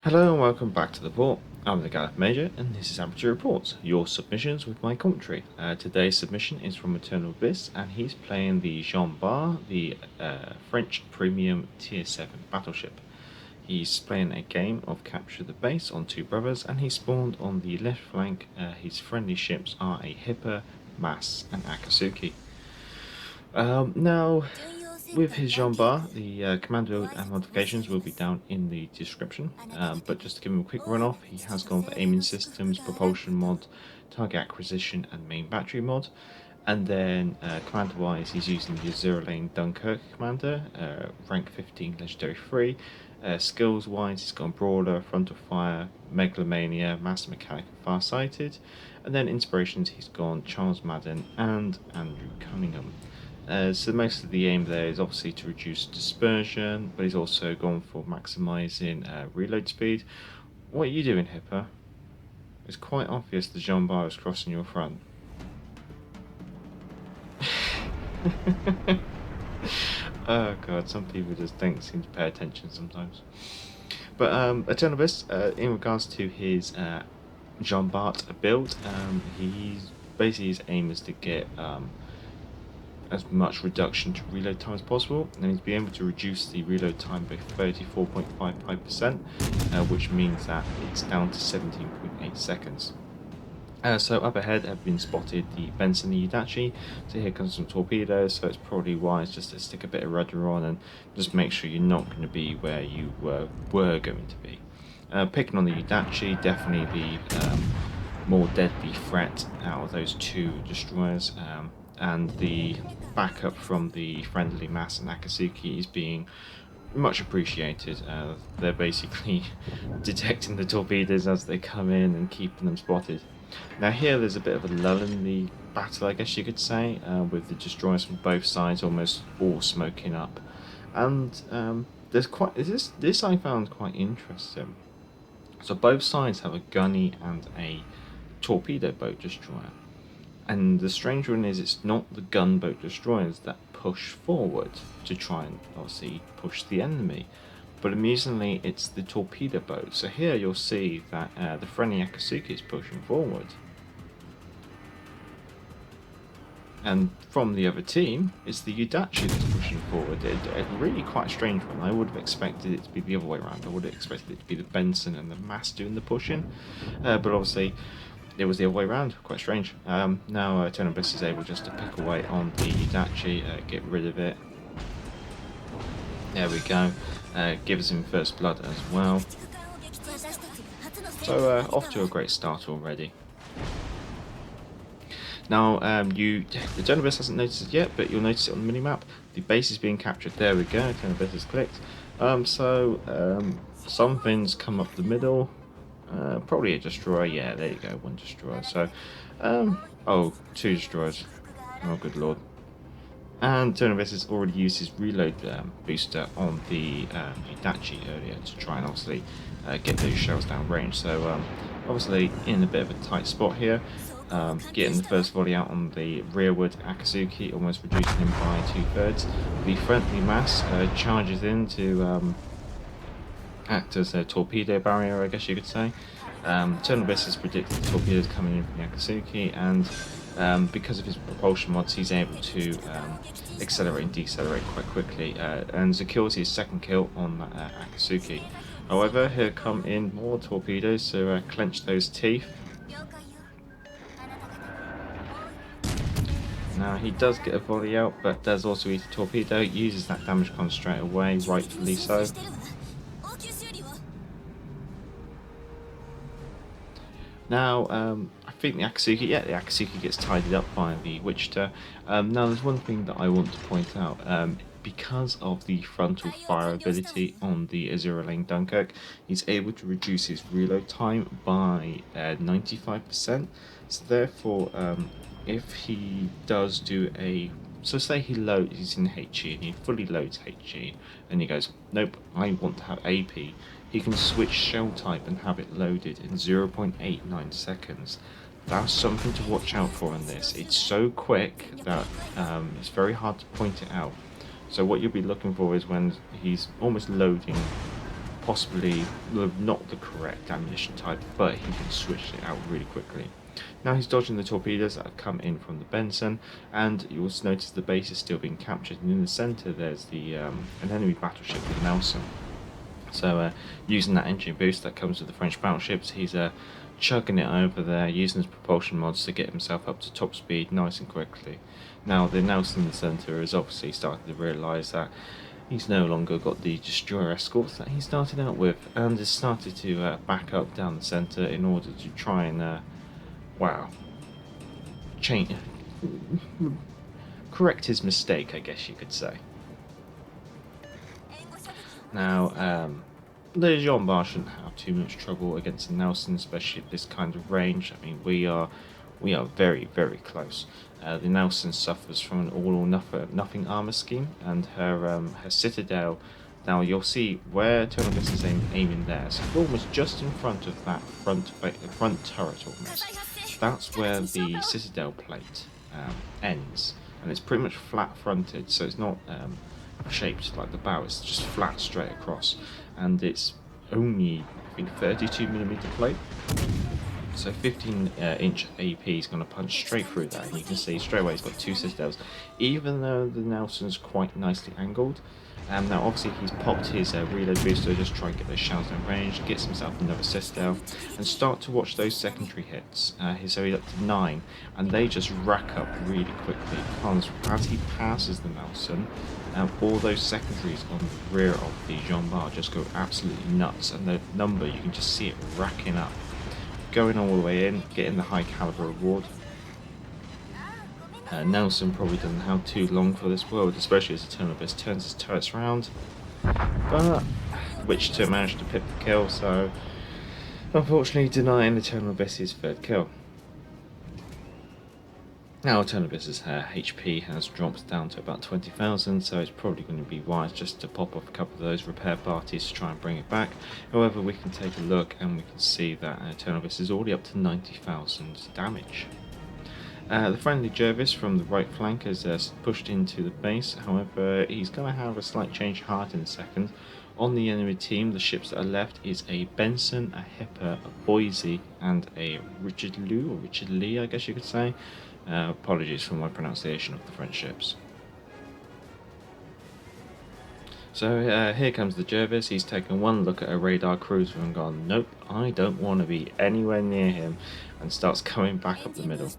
Hello and welcome back to the port. I'm the Gallop Major and this is Amateur Reports, your submissions with my commentary. Today's submission is from Eternal Abyss and he's playing the Jean Bart, the French premium tier 7 battleship. He's playing a game of capture the base on two brothers and he spawned on the left flank. His friendly ships are a Hipper, Mass and Akatsuki. Now, with his Jean Bart, the command build and modifications will be down in the description, but just to give him a quick run off, he has gone for aiming systems, propulsion mod, target acquisition and main battery mod, and then commander wise he's using the Azur Dunkerque commander, rank 15 legendary 3. Skills wise he's gone Brawler, Frontal Fire, Megalomania, Master Mechanic and Farsighted, and then inspirations he's gone Charles Madden and Andrew Cunningham. So most of the aim there is obviously to reduce dispersion, but he's also gone for maximising reload speed. What are you doing, Hipper? It's quite obvious the Jean Bart is crossing your front. Oh god, some people just don't seem to pay attention sometimes. But Eternal Abyss, in regards to his Jean Bart build, he's basically his aim is to get as much reduction to reload time as possible, and he's been able to reduce the reload time by 34.55%, which means that it's down to 17.8 seconds. So up ahead have been spotted the Benson and Udachi, so here comes some torpedoes, so it's probably wise just to stick a bit of rudder on and just make sure you're not going to be where you were going to be. Picking on the Udachi, definitely the more deadly threat out of those two destroyers. And the backup from the friendly Mass and Akatsuki is being much appreciated. They're basically detecting the torpedoes as they come in and keeping them spotted. Now here there's a bit of a lull in the battle, I guess you could say, with the destroyers from both sides almost all smoking up. And there's quite this I found quite interesting. So both sides have a gunny and a torpedo boat destroyer. And the strange one is it's not the gunboat destroyers that push forward to try and obviously push the enemy, but amusingly it's the torpedo boat. So here you'll see that the friendly Akatsuki is pushing forward. And from the other team, it's the Udachi that's pushing forward. It's really quite a strange one. I would have expected it to be the other way around. I would have expected it to be the Benson and the Mass doing the pushing, but obviously it was the other way around. Quite strange. Now Eternal Abyss is able just to pick away on the Udachi, get rid of it. There we go. Gives him first blood as well. So off to a great start already. Now Eternal Abyss hasn't noticed it yet, but you'll notice it on the minimap. The base is being captured. There we go. Eternal Abyss is clicked. Something's come up the middle. Probably a destroyer. Yeah, there you go, one destroyer. So, oh, two destroyers. Oh, good lord. And Eternal Abyss has already used his reload booster on the Udachi earlier to try and obviously get those shells down range. So, obviously in a bit of a tight spot here. Getting the first volley out on the rearward Akatsuki, almost reducing him by 2/3. The friendly Mass charges in to act as a torpedo barrier, I guess you could say. Eternal Abyss has predicted torpedoes coming in from the Akatsuki, and because of his propulsion mods, he's able to accelerate and decelerate quite quickly, and secures his second kill on that Akatsuki. However, here come in more torpedoes, so clench those teeth. Now he does get a volley out, but does also eat a torpedo, uses that damage con straight away, rightfully so. Now, I think the Akatsuki gets tidied up by the Wichita. Now, there's one thing that I want to point out. Because of the frontal fire ability on the Azur Dunkerque, he's able to reduce his reload time by 95%. So therefore, if he does do so say he's in HE and he fully loads HE, and he goes, nope, I want to have AP, he can switch shell type and have it loaded in 0.89 seconds. That's something to watch out for in this. It's so quick that it's very hard to point it out. So what you'll be looking for is when he's almost loading possibly not the correct ammunition type, but he can switch it out really quickly. Now he's dodging the torpedoes that have come in from the Benson, and you also notice the base is still being captured, and in the centre there's the an enemy battleship with Nelson. So using that engine boost that comes with the French battleships, he's chugging it over there, using his propulsion mods to get himself up to top speed nice and quickly. Now the Nelson in the centre is obviously starting to realise that he's no longer got the destroyer escorts that he started out with, and has started to back up down the centre in order to try and change, correct his mistake, I guess you could say. Now, the Jean Bart shouldn't have too much trouble against the Nelson, especially at this kind of range. I mean, we are very, very close. The Nelson suffers from an all or nothing armor scheme, and her citadel. Now you'll see where Eternal Abyss is aiming there. So almost just in front of that front turret, almost. That's where the citadel plate ends, and it's pretty much flat fronted, so it's not shaped like the bow. It's just flat straight across, and it's only, I think, 32mm plate. So 15-inch AP is going to punch straight through that, and you can see straight away he's got two citadels, even though the Nelson's quite nicely angled. Now obviously he's popped his reload booster, just try and get those shells in range, gets himself another citadel, and start to watch those secondary hits. So he's up to 9, and they just rack up really quickly, because as he passes the Nelson, all those secondaries on the rear of the Jean Bart just go absolutely nuts, and the number, you can just see it racking up. Going all the way in, getting the high caliber reward. Nelson probably doesn't have too long for this world, especially as Eternal Abyss turns his turrets around, but which to manage to pick the kill, so unfortunately denying Eternal Abyss his third kill. Now Eternal Abyss's HP has dropped down to about 20,000, so it's probably going to be wise just to pop off a couple of those repair parties to try and bring it back. However, we can take a look and we can see that Eternal Abyss is already up to 90,000 damage. The friendly Jervis from the right flank has pushed into the base. However, he's going to have a slight change of heart in a second. On the enemy team, the ships that are left is a Benson, a Hipper, a Boise, and a Richard Lee, I guess you could say. Apologies for my pronunciation of the French ships. So here comes the Jervis. He's taken one look at a radar cruiser and gone, nope, I don't want to be anywhere near him, and starts coming back up the middle.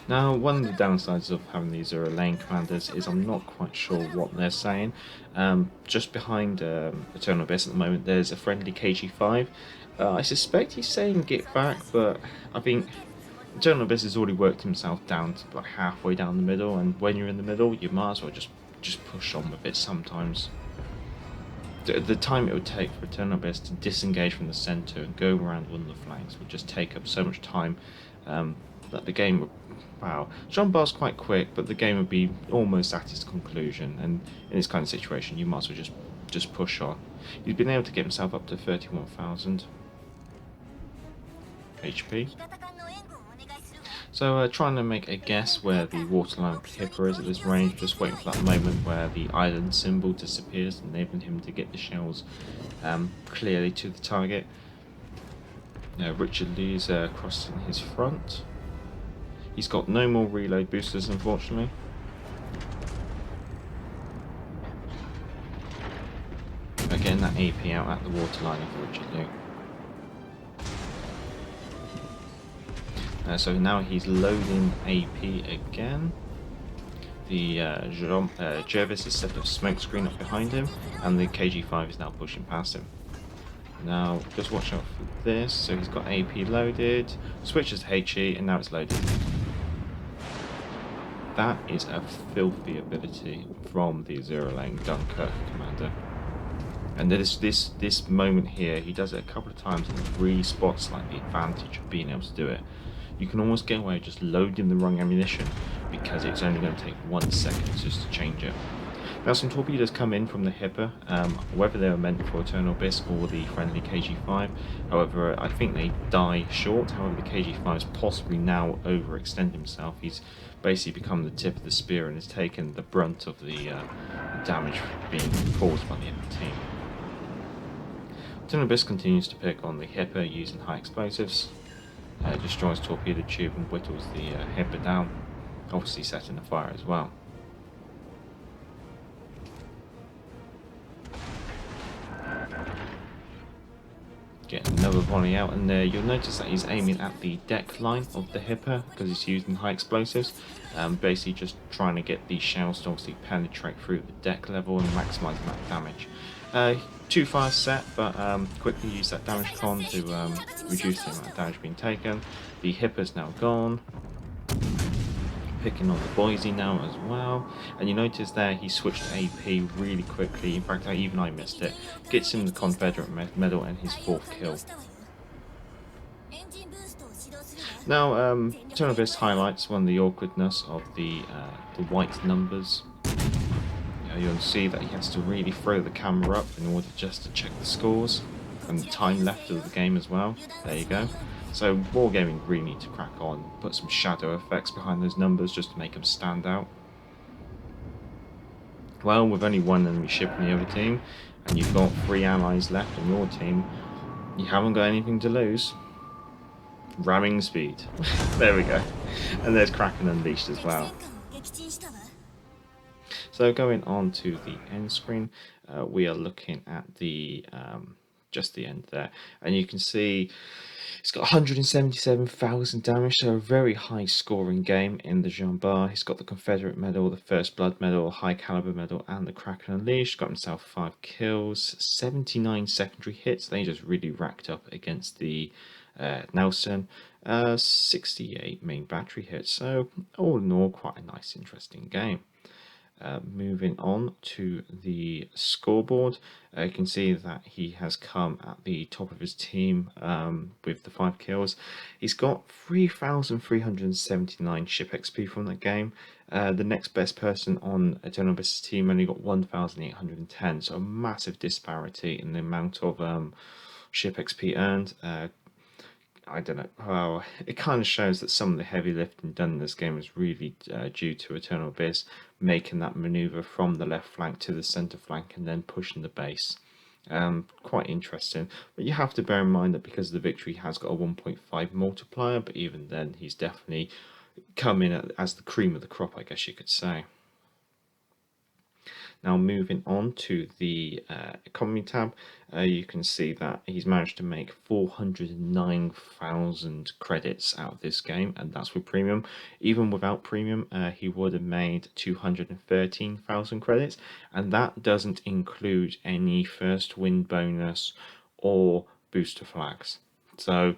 Now, one of the downsides of having these Azur lane commanders is I'm not quite sure what they're saying. Just behind Eternal Abyss at the moment, there's a friendly KG-5. I suspect he's saying get back, but I think Eternal Abyss has already worked himself down to like halfway down the middle, and when you're in the middle, you might as well just push on with it sometimes. The time it would take for Eternal Abyss to disengage from the centre and go around one of the flanks would just take up so much time that the game would... Wow, Jean Bart's quite quick, but the game would be almost at its conclusion, and in this kind of situation you might as well just push on. He's been able to get himself up to 31,000 HP. So trying to make a guess where the waterline Hipper is at this range, just waiting for that moment where the island symbol disappears, enabling him to get the shells clearly to the target. Richard Lee's crossing his front. He's got no more reload boosters, unfortunately. Again, that AP out at the waterline of Richard Lee. So now he's loading AP again. The Jervis has set a smoke screen up behind him, and the KG-5 is now pushing past him. Now, just watch out for this. So he's got AP loaded, switches to HE, and now it's loaded. That is a filthy ability from the Azur lane Dunkerque commander. And this moment here, he does it a couple of times and it really spots like the advantage of being able to do it. You can almost get away just loading the wrong ammunition because it's only going to take 1 second just to change it. Now some torpedoes come in from the Hipper, whether they were meant for Eternal Abyss or the friendly KG-5. However, I think they die short. However, the KG-5 has possibly now overextended himself. He's basically become the tip of the spear and has taken the brunt of the damage being caused by the enemy team. Eternal Abyss continues to pick on the Hipper using high explosives. Destroys torpedo tube and whittles the Hipper down, obviously setting a fire as well. Get another volley out, and you'll notice that he's aiming at the deck line of the Hipper because he's using high explosives. Basically just trying to get the shell stalks to penetrate through the deck level and maximising that damage. Too fast set, but quickly use that damage con to reduce the amount of damage being taken. The Hipper's now gone. Picking on the Boise now as well, and you notice there he switched AP really quickly. In fact, even I missed it. Gets him the Confederate medal and his 4th kill. Now, Eternal Abyss highlights one of the awkwardness of the white numbers. You'll see that he has to really throw the camera up in order just to check the scores and the time left of the game as well. There you go. So Wargaming really need to crack on, put some shadow effects behind those numbers just to make them stand out. Well, with only one enemy ship in the other team, and you've got 3 allies left on your team, you haven't got anything to lose. Ramming speed. There we go. And there's Kraken Unleashed as well. So going on to the end screen, we are looking at the just the end there, and you can see it's got 177,000 damage, so a very high scoring game in the Jean Bart. He's got the Confederate medal, the First Blood medal, High Caliber medal, and the Kraken Unleashed. Got himself 5 kills, 79 secondary hits. They just really racked up against the Nelson. 68 main battery hits. So all in all, quite a nice, interesting game. Moving on to the scoreboard, you can see that he has come at the top of his team with the 5 kills. He's got 3,379 ship XP from that game. The next best person on Eternal Abyss's team only got 1,810, so a massive disparity in the amount of ship XP earned. I don't know. Well, it kind of shows that some of the heavy lifting done in this game is really due to Eternal Abyss making that maneuver from the left flank to the centre flank and then pushing the base. Quite interesting. But you have to bear in mind that because the victory has got a 1.5 multiplier, but even then he's definitely come in as the cream of the crop, I guess you could say. Now moving on to the economy tab, you can see that he's managed to make 409,000 credits out of this game, and that's with premium. Even without premium, he would have made 213,000 credits, and that doesn't include any first win bonus or booster flags. So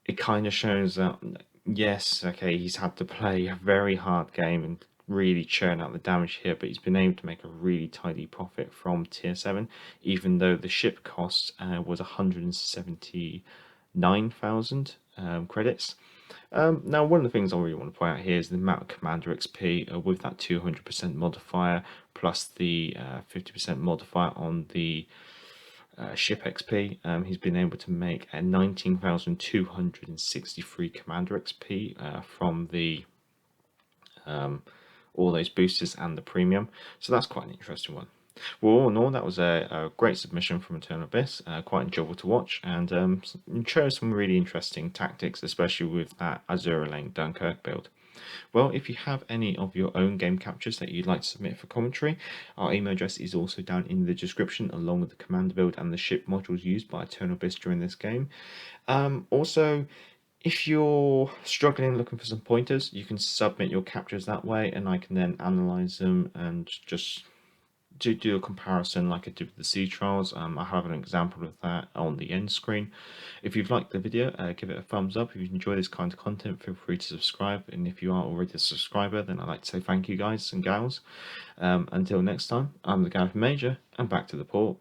it kind of shows that, yes, okay, he's had to play a very hard game and really churn out the damage here, but he's been able to make a really tidy profit from tier 7, even though the ship cost was 179,000 credits. Now, one of the things I really want to point out here is the amount of commander XP with that 200% modifier plus the 50% modifier on the ship XP. He's been able to make a 19,263 commander XP from the all those boosters and the premium, so that's quite an interesting one. Well, all in all, that was a great submission from Eternal Abyss, quite enjoyable to watch, and shows some really interesting tactics, especially with that Azur lane Dunkerque build. Well, if you have any of your own game captures that you'd like to submit for commentary, our email address is also down in the description, along with the commander build and the ship modules used by Eternal Abyss during this game. Also, if you're struggling looking for some pointers, you can submit your captures that way, and I can then analyze them and just do a comparison like I did with the sea trials. I have an example of that on the end screen. If you've liked the video, give it a thumbs up. If you enjoy this kind of content, feel free to subscribe, and if you are already a subscriber, then I'd like to say thank you, guys and gals. Until next time, I'm the Gallifrey Major, and back to the port.